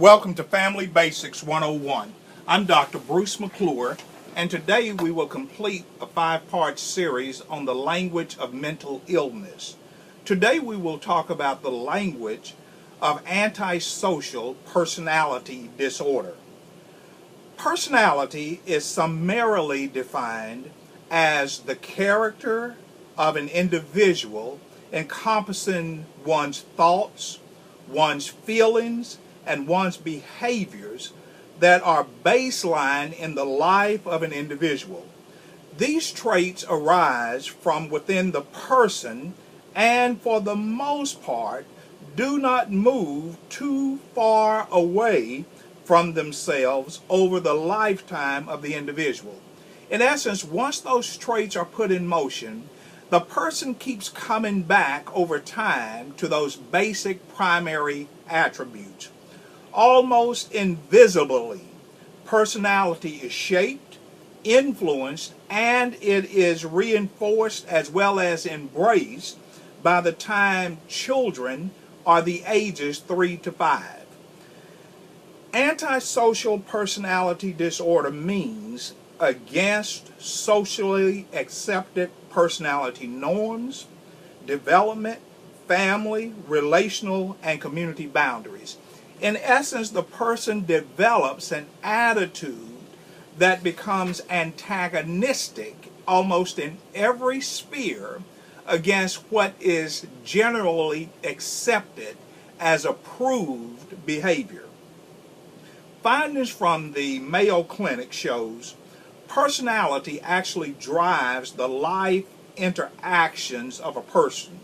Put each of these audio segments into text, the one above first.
Welcome to Family Basics 101. I'm Dr. Bruce McClure, and today we will complete a 5-part series on the language of mental illness. Today we will talk about the language of antisocial personality disorder. Personality is summarily defined as the character of an individual encompassing one's thoughts, one's feelings, and one's behaviors that are baseline in the life of an individual. These traits arise from within the person and, for the most part, do not move too far away from themselves over the lifetime of the individual. In essence, once those traits are put in motion, the person keeps coming back over time to those basic primary attributes. Almost invisibly, personality is shaped, influenced, and it is reinforced as well as embraced by the time children are the ages 3 to 5. Antisocial personality disorder means against socially accepted personality norms, development, family, relational, and community boundaries. In essence, the person develops an attitude that becomes antagonistic almost in every sphere against what is generally accepted as approved behavior. Findings from the Mayo Clinic shows personality actually drives the life interactions of a person.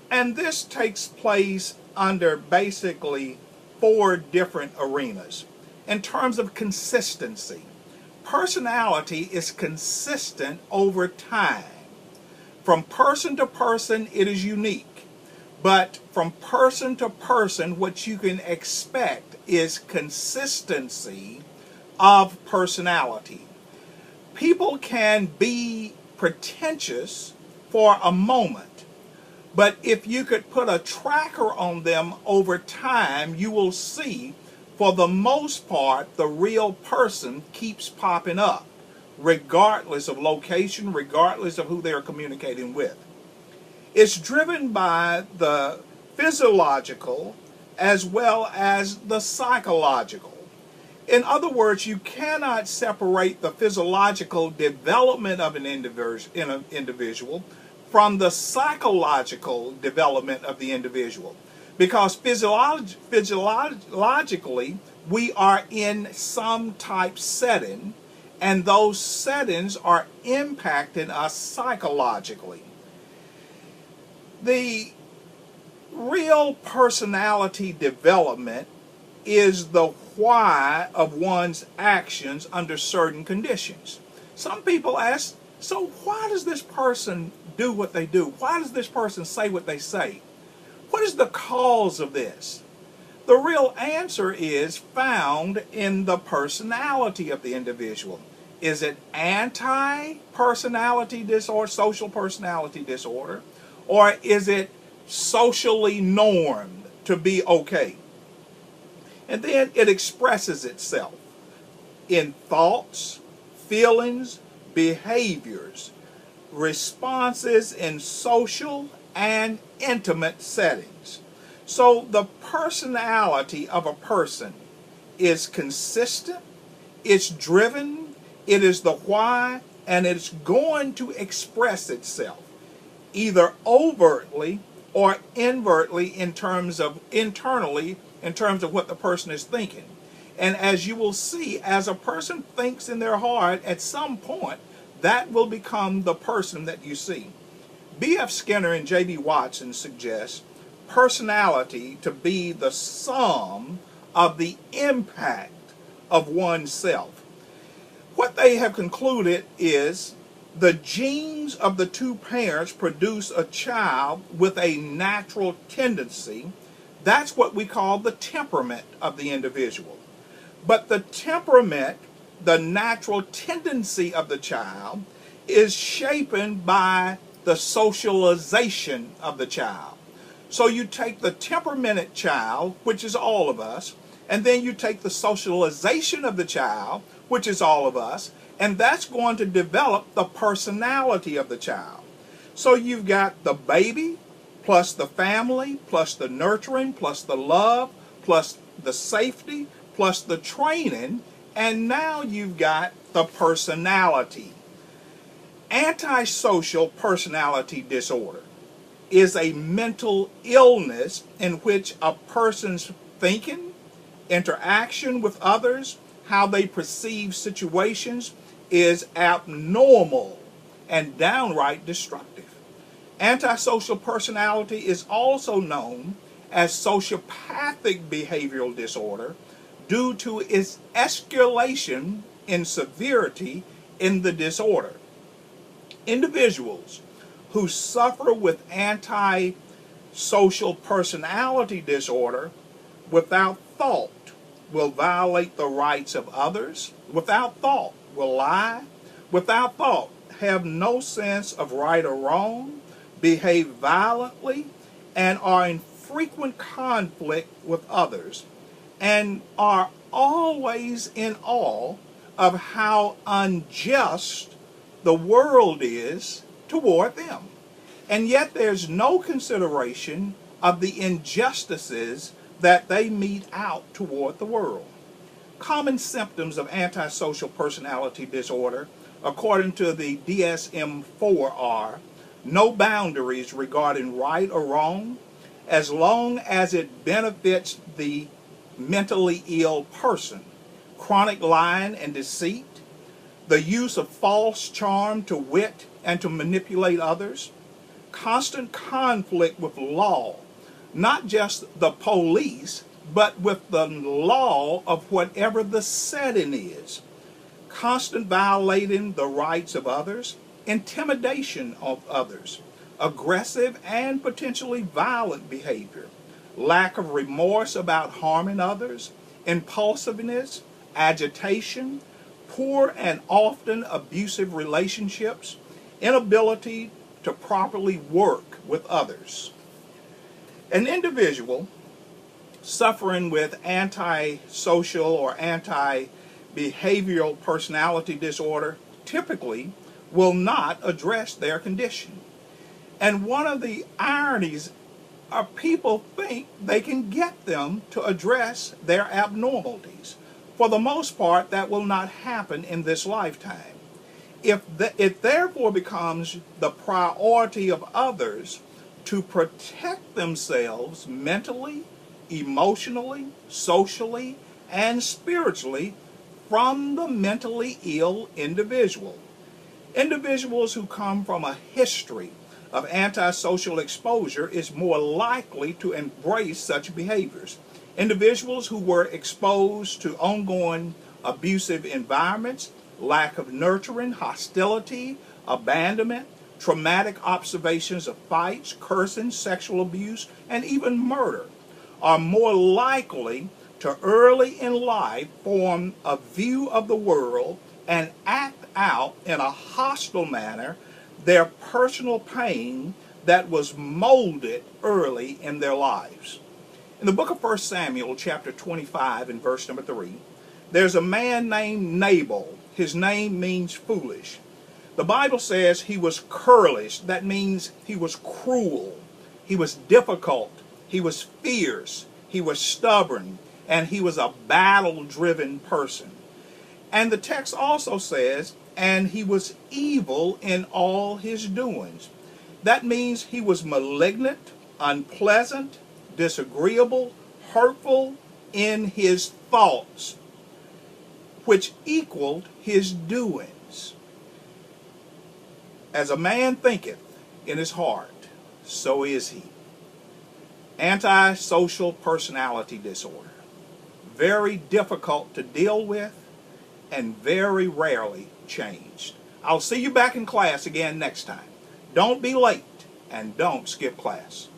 And this takes place under basically 4 different arenas. In terms of consistency, personality is consistent over time. From person to person, it is unique. But from person to person, what you can expect is consistency of personality. People can be pretentious for a moment, but if you could put a tracker on them over time, you will see, for the most part, the real person keeps popping up, regardless of location, regardless of who they're communicating with. It's driven by the physiological as well as the psychological. In other words, you cannot separate the physiological development of an individual from the psychological development of the individual. Because physiologically, we are in some type setting, and those settings are impacting us psychologically. The real personality development is the why of one's actions under certain conditions. Some people ask, so why does this person do what they do? Why does this person say what they say? What is the cause of this? The real answer is found in the personality of the individual. Is it anti-personality disorder, social personality disorder, or is it socially normed to be okay? And then it expresses itself in thoughts, feelings, behaviors, responses in social and intimate settings. So the personality of a person is consistent, it's driven, it is the why, and it's going to express itself either overtly or invertly internally in terms of what the person is thinking. And as you will see, as a person thinks in their heart, at some point, that will become the person that you see. B.F. Skinner and J.B. Watson suggest personality to be the sum of the impact of oneself. What they have concluded is the genes of the two parents produce a child with a natural tendency. That's what we call the temperament of the individual. But the temperament, the natural tendency of the child, is shaped by the socialization of the child. So you take the temperamented child, which is all of us, And then you take the socialization of the child, which is all of us, and that's going to develop the personality of the child. So you've got the baby, plus the family, plus the nurturing, plus the love, plus the safety, plus the training, and now you've got the personality. Antisocial personality disorder is a mental illness in which a person's thinking, interaction with others, how they perceive situations is abnormal and downright destructive. Antisocial personality is also known as sociopathic behavioral disorder due to its escalation in severity in the disorder. Individuals who suffer with antisocial personality disorder without thought will violate the rights of others, without thought will lie, without thought have no sense of right or wrong, behave violently, and are in frequent conflict with others, and are always in awe of how unjust the world is toward them. And yet there's no consideration of the injustices that they mete out toward the world. Common symptoms of antisocial personality disorder, according to the DSM-4, are no boundaries regarding right or wrong, as long as it benefits the mentally ill person, chronic lying and deceit, the use of false charm to wit and to manipulate others, constant conflict with law, not just the police, but with the law of whatever the setting is, constant violating the rights of others, intimidation of others, aggressive and potentially violent behavior, lack of remorse about harming others, impulsiveness, agitation, poor and often abusive relationships, inability to properly work with others. An individual suffering with antisocial or anti-behavioral personality disorder typically will not address their condition. And one of the ironies are people think they can get them to address their abnormalities. For the most part, that will not happen in this lifetime. It therefore becomes the priority of others to protect themselves mentally, emotionally, socially, and spiritually from the mentally ill individual. Individuals who come from a history of antisocial exposure is more likely to embrace such behaviors. Individuals who were exposed to ongoing abusive environments, lack of nurturing, hostility, abandonment, traumatic observations of fights, cursing, sexual abuse, and even murder are more likely to early in life form a view of the world and act out in a hostile manner their personal pain that was molded early in their lives. In the book of 1 Samuel, chapter 25, and verse number 3, there's a man named Nabal. His name means foolish. The Bible says he was churlish. That means he was cruel. He was difficult. He was fierce. He was stubborn. And he was a battle-driven person. And the text also says, and he was evil in all his doings. That means he was malignant, unpleasant, disagreeable, hurtful in his thoughts, which equaled his doings. As a man thinketh in his heart, so is he. Antisocial personality disorder. Very difficult to deal with and very rarely changed. I'll see you back in class again next time. Don't be late and don't skip class.